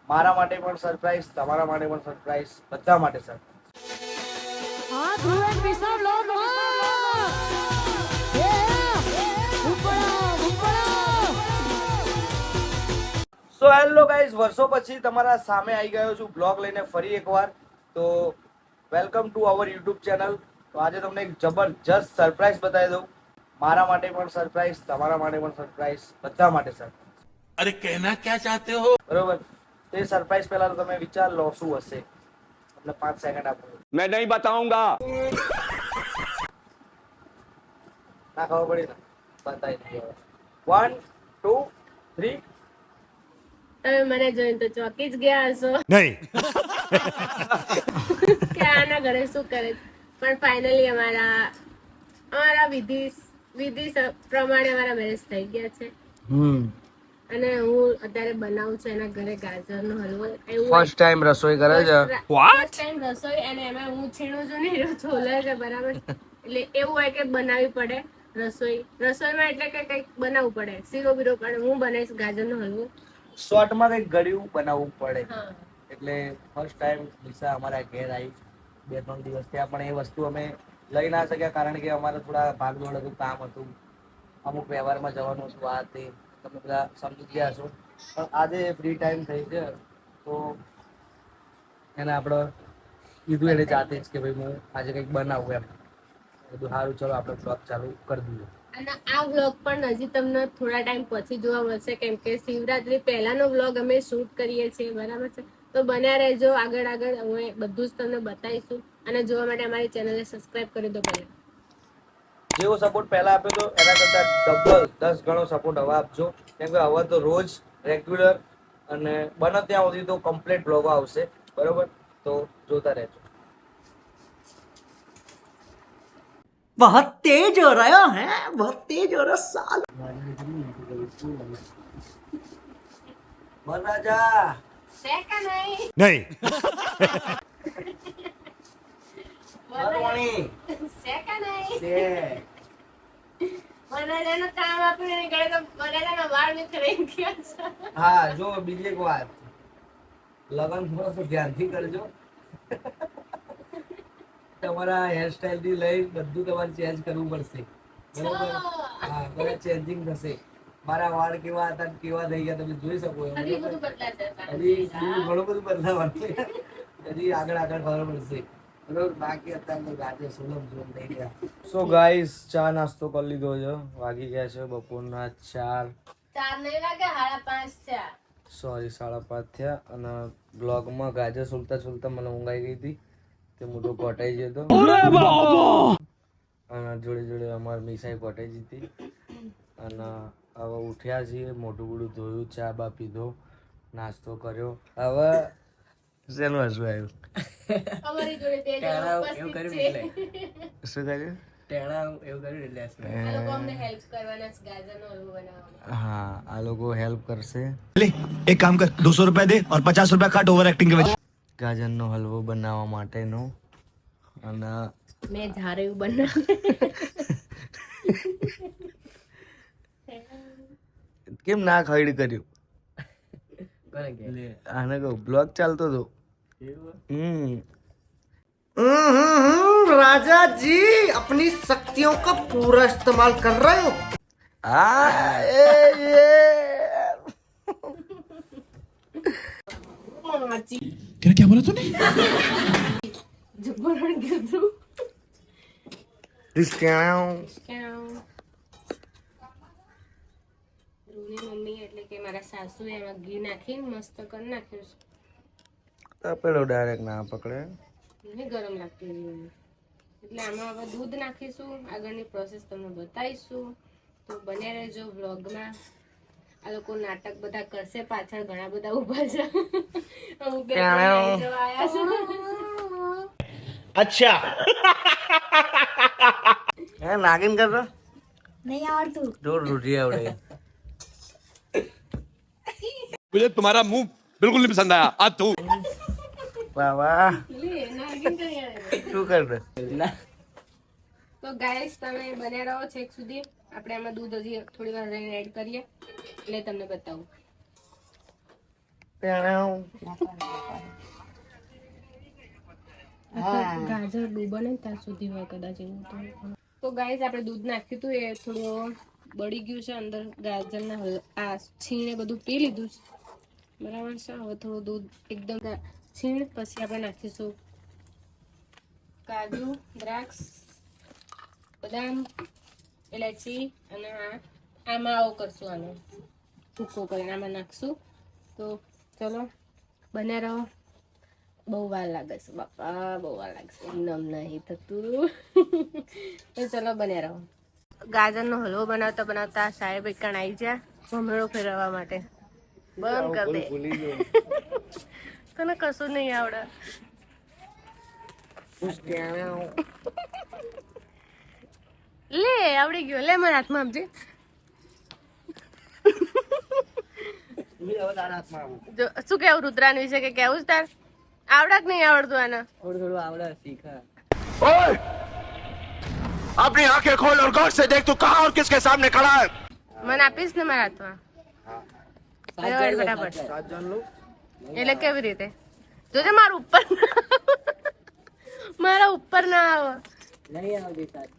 મારા માટે પણ સરપ્રાઈઝ, તમારા માટે પણ સરપ્રાઈઝ, બધા માટે સરપ્રાઈઝ. હા ધ્રુવ વિશાલ લો લો એ ઉપડા સો હેલો ગાઈઝ, વર્ષો પછી તમારા સામે આવી ગયો છું બ્લોગ લઈને ફરી એકવાર. તો welcome to our YouTube channel. તો આજે તમને એક જબરજસ્ત સરપ્રાઈઝ બતાવી દઉં. મારા માટે પણ સરપ્રાઈઝ, તમારા માટે પણ સરપ્રાઈઝ, બધા માટે સરપ્રાઈઝ. અરે કહેના ક્યાં ચાહતે હો? બરોબર. તે સરપ્રાઈઝ પહેલા તો તમે વિચાર લો શું હશે. એટલે 5 સેકન્ડ આપો. मैं नहीं बताऊंगा. ના ખબર પડી ને, બતાવી દઈએ. 1 2 3. તમે મને જોઈને તો ચોકી જ ગયા હશો નહીં. કે આના ઘરે શું કરે છે. પણ ફાઇનલી અમારા વિધિ પ્રમાણે અમારા મેરેજ થઈ ગયા છે. અને હું અત્યારે બનાવું છું એના ઘરે ગાજરનો હલવો. ફર્સ્ટ ટાઈમ રસોઈ કરે છે. ફર્સ્ટ ટાઈમ રસોઈ, અને એમાં હું છીણું છું ને છોલે છે બરાબર. એટલે એવું હોય કે બનાવવી પડે રસોઈમાં, એટલે કે કંઈક બનાવવું પડે, શીરો બીરો પડે. હું બનાવીશ ગાજરનો હલવો. શોર્ટમાં કંઈક ગળ્યું બનાવવું પડે. હા. એટલે ફર્સ્ટ ટાઈમ દિશા અમારા ઘેર આવી 2-3 દિવસ થયા, પણ એ વસ્તુ અમે લઈ ના શક્યા કારણ કે અમારે થોડા ભાગદોડ હતું, કામ હતું, અમુક વ્યવહારમાં જવાનું હતું, આ તે તમે બધા સમજી ગયા છો. પણ આજે ફ્રી ટાઈમ થઈ છે તો એને આપણે કીધું એને જાતે જ કે ભાઈ હું આજે કંઈક બનાવું એમ. બધું સારું, ચલો આપણે બ્લોગ ચાલુ કરી દઈએ. અને આ વ્લોગ પણ હજી તમને થોડા ટાઈમ પછી જોવા મળશે, કેમ કે શિવરાત્રી પહેલાનો વ્લોગ અમે શૂટ કરીએ છીએ બરાબર છે. તો બન્યા રહેજો, આગળ અમે બધું જ તમને બતાવીશું. અને જોવા માટે અમારી ચેનલને સબસ્ક્રાઇબ કરી દો પહેલા. જેવો સપોર્ટ પહેલા આપ્યો તો એના કરતાં ડબલ 10 ગણો સપોર્ટ હવે આપજો. કેમ કે હવે તો રોજ રેગ્યુલર અને બને ત્યાં સુધી તો કમ્પ્લીટ બ્લોગો આવશે. બરોબર, તો જોતા રહેજો. बहुत तेज हो रहा है बहुत तेज हो रहा साल વરરાજા છે કે નહીં? નહીં. વરવાણી છે કે નહીં? છે. વરરાજાનું કામ આપ્યું એને ઘરે તો વરરાજાના વાળ નીકળી ગયા છે. હા, જો બીજી એક વાત, લગન થોડું ધ્યાનથી કરજો. તમારા હેરસ્ટાઈલ થી લઈ બધું તમારે ચેન્જ કરવું પડશે. બરોબર? હા, બધા ચેન્જિંગ થશે. મારા વાળ કેવા હતા ને કેવા થઈ ગયા તમે જોઈ શકો છો. હજી બધું બદલાશે. હજી ઘણું બધું બદલાવાનું છે. હજી આગળ ખબર પડશે. બરોબર, બાકી અત્યારે તો ગાજે સુલભ જોમ થઈ ગયા. સો ગાઈસ, ચા નાસ્તો કરી લીધો છે. વાગી ગયા છે બપોરના 4. 4 નહીં વાગે, 5:30 છે. સોરી, 5:30 થયા. અને બ્લોગમાં ગાજર સુલતા સુલતા મને ઊંઘ આવી ગઈ હતી. તે મોટો કોટાઈ જતો અને જોડે જોડે અમાર મીસાઈ કોટાઈ જતી. અને હવે ઉઠ્યા છીએ, મોટું બોડું ધોયું, ચા બા પીધો, નાસ્તો કર્યો. હવે શેનું હસવું આવ્યું? અમારી જોડે બે જણા ઉપસ્થિત છે. શું કર્યું? આ લોકો અમને હેલ્પ કરવાના છે ગાજરનો હલવો બનાવવામાં. હા, આ લોકો હેલ્પ કરશે ले एक काम कर 200 रुपया दे और 50 रुपया काट ओवर एक्टिंग के वजह. ગાજરનો હલવો બનાવવા માટેનો. અને મેં ધારે એવું બનાવ્યું. કેમ ના ખઈડ કર્યું? આને કહું બ્લોગ ચાલતો હતો. राजा जी अपनी शक्तियों का पूरा इस्तेमाल कर रहे हो હા, क्या बोला तूने? જબરણ કીધું. ધ્રુવની મમ્મી એટલે કે મારા સાસુ એમાં ઘી નાખીને મસ્ત કરી નાખ્યું છે. પેલો ડાયરેક્ટ ના પકડે. નહીં ગરમ લાગતું એવું. એટલે આમાં હવે દૂધ નાખીશું. આગળની પ્રોસેસ તમને બતાવીશું. તો બન્યા રહેજો વ્લોગમાં. આ લોકો નાટક બધા કરશે, પાછળ ઘણા બધા ઊભા છે. અમુક બે ત્રણ જોવા આયા છે. अच्छा. હે નાગિન કરતો नहीं आवड़તું જોર રૂઢી આવડે. मुझे तुम्हारा मुंह बिल्कुल नहीं पसंद आया. आज तू વાહ વાહ, લે, નાગિન કરી આવે. શું કરતો? તો ગાઈસ તમે બન્યા રહો છેક સુધી. આપણે આમાં દૂધ હજી થોડી વાર રહીને એડ કરીએ એટલે તમને બતાવું. ગાજર ડૂબો ને ત્યાં સુધી હોય કદાચ એવું તો ગાઈસ આપણે દૂધ નાખ્યું હતું એ થોડું બળી ગયું છે અંદર ગાજરના આ છીણે બધું પી લીધું છે બરાબર છે હવે થોડું દૂધ એકદમ છીણ પછી આપણે નાખીશું કાજુ દ્રાક્ષ બદામ ઇલાયચી અને આમાં આવો કરશું આનો ટૂંકો કરીને આમાં નાખશું તો ચલો બને રહો બહુ વાર લાગે છે બાપા બહુ વાર લાગશે એમ નહીં થતું તો ચલો બને રહો ગાજરનો હલવો બનાવતા બનાવતા સાહેબ એકણ આવી ગયા ભમરડો ફેરવવા માટે બંધ કર દે તને કશું નહીં આવડે લે આવડી ગયો લે મારા હાથમાં આપજે જો શું કેવું રુદ્રાન વિશે કે કેવું છે તાર આવડે કે નહીં આવડતું આને થોડું આવડે શીખા ओए! अपनी आंखें खोल और गौर से देख तू कहां और किसके सामने खड़ा है મને આપીશ ને મારા હાથમાં ફટાફટ એટલે કેવી રીતે જોજે મારા ઉપર મારા ઉપર ના આવે નહીં આવતી સાત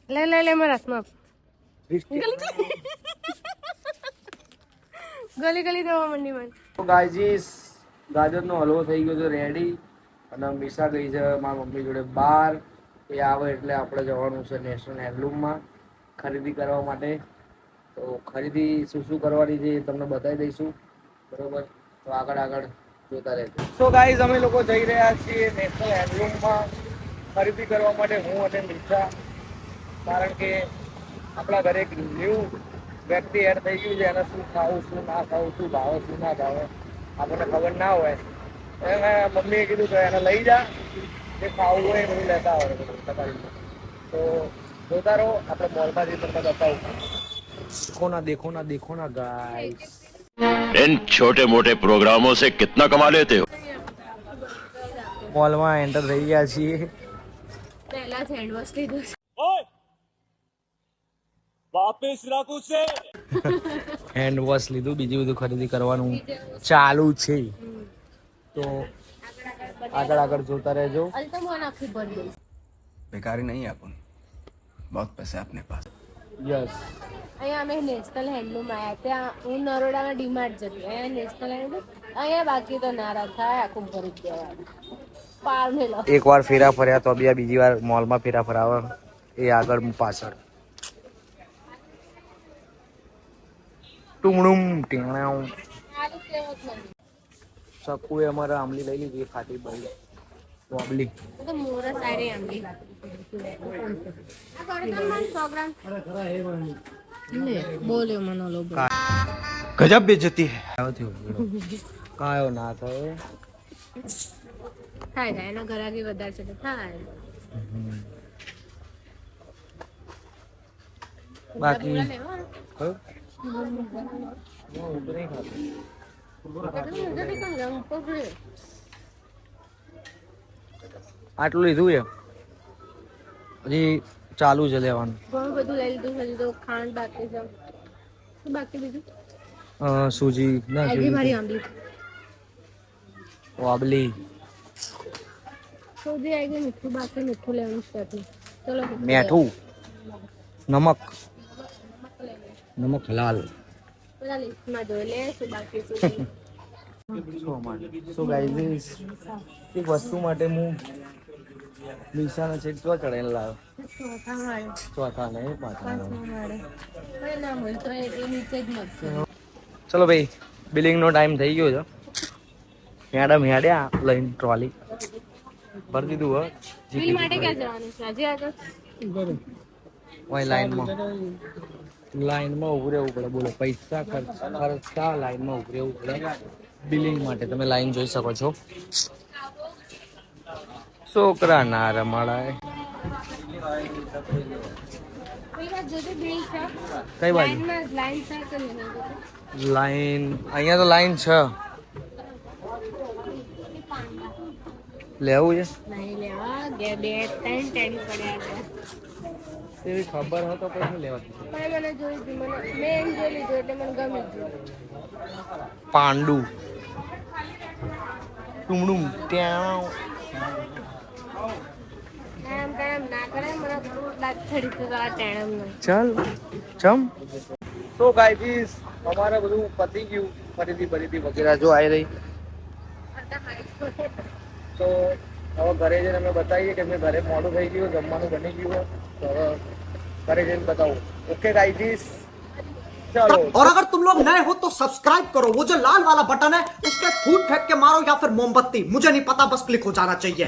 લે લે લે મારા હાથમાં ગલી ગલી દેવા મંડી મને તો ગાયજીસ ગાજરનો હલવો થઈ ગયો છે રેડી અને મીસા ગઈ છે મારા મમ્મી જોડે બહાર એ આવે એટલે આપણે જવાનું છે નેશનલ હેન્ડલૂમમાં ખરીદી કરવા માટે તો ખરીદી શું શું કરવાની છે એ તમને બતાવી દઈશું બરોબર તો આગળ જોતા રહેજો સો ગાઈઝ અમે લોકો જઈ રહ્યા છીએ નેશનલ હેન્ડલૂમમાં ખરીદી કરવા માટે હું અને મીસા કારણ કે આપણા ઘરે એક ન્યૂ વ્યક્તિ એડ થઈ ગયું છે એને શું ખાવું શું ના ખાવું શું ભાવે શું ના ભાવે આપણને ખબર ના હોય એને મમ્મીએ કીધું કે એને લઈ જા જે ખાવું હોય એ લેતા હોય તમારી તો જોતા રહો આપણે મોલમાં જઈ તમને બતાવું देखो ना गाइस इन छोटे मोटे प्रोग्रामों से कितना कमा लेते हो મોલમાં એન્ટર થઈ ગયા છીએ પહેલા જ હેન્ડ વોશ લીધું હેન્ડ વોશ લીધું બીજું બધું ખરીદી કરવાનું ચાલુ છે તો આગળ જોતા રહેજો અલ્ટમોન આખી ભરી દઈશ बेकारी नहीं है अपन बहुत पैसे अपने पास યસ અહીંયા અમે નેશનલ હેન્ડલૂમ આવ્યા ત્યાં હું નરોડામાં ડીમાર્ટ જતી અહીંયા નેશનલ હેન્ડલૂમ અહીંયા બાકી તો નારાજ થાય આખું ભરી જ દેવાનું પાર મેલો એક વાર ફેરા ફર્યા તો બી બીજી વાર મોલમાં ફેરા ફરાવે એ આગળ પાછળ ટુમડુમ ટીણાઉ સારું કેવું જ નથી સકુએ અમારે આંબલી લઈ લીધી ખાટી બળી તો આંબલી તો મોરસ આરે આંબલી આ ગણતરમાં 100 ગ્રામ લે બોલ્યો મને લો गजब बेइज्जती है કાયો ના થાય થાય એના ઘરાકી વધારે છે તો થાય બાકી લેવા કયું? આટલું લીધું છે હજી ચાલુ છે લેવાનું ઘણું બધું લઈ લીધું હજી તો ખાંડ બાકી છે શું બાકી બીજું સૂજી ના આગી મારી આંબલી આંબલી સૌદી આવી ગઈ મીઠું બાકી મીઠું લેવાનું છે ચલો મીઠું નમક લાલ પેલા લિસ્ટમાં જોઈ લે શું બાકી સો ગાઈઝ એક વસ્તુ માટે હું મીસાનો ચેક તો ચડાઈને લાવ્યો ચોથા ને પાંચમા ના હોય તો એ નીચે જ મળશે ચલો ભાઈ બિલિંગનો ટાઈમ થઈ ગયો છે મેડમ હેડ્યા લઈને ટ્રોલી ભરી દીધું હો બિલ માટે ક્યાં જવાનું છે આજે આગળ ઓય લાઈનમાં ઉભું રહેવું પડે બોલો પૈસા ખર્ચતા લાઈનમાં ઉભું રહેવું પડે બિલિંગ માટે તમે લાઈન જોઈ શકો છો છોકરા ના રમાડાય કઈ બાજુ લાઈન અહીંયા તો લાઈન છે લેવું છે નહીં લેવા બે 3 પડ્યા છે એવી ખબર હોય તો પછી શું લેવા દીધું? ભાઈ મને જોઈ હતી, મેં એમ જોઈ લીધું એટલે મને ગમી ગયું. પાંડુ ટુમડુમ ત્યાં કામ ના કરે મને લાગ છડી તો આ ટેણમ નો. ચાલ ચમ તો ગાઈઝ અમારે બધું પતી ગયું, ફરીથી વગેરે જો આવી રહી. તો હવે ઘરે જઈને અમે બતાવીએ કે ઘરે મોડું થઈ ગયું, જમવાનું બની ગયું, તો હવે ઘરે જઈને બતાવું. ઓકે ગાઈઝ चलो। और अगर तुम लोग नए हो तो सब्सक्राइब करो, वो जो लाल वाला बटन है उस पर फूट फेंक के मारो या फिर मोमबत्ती, मुझे नहीं पता, बस क्लिक हो जाना चाहिए।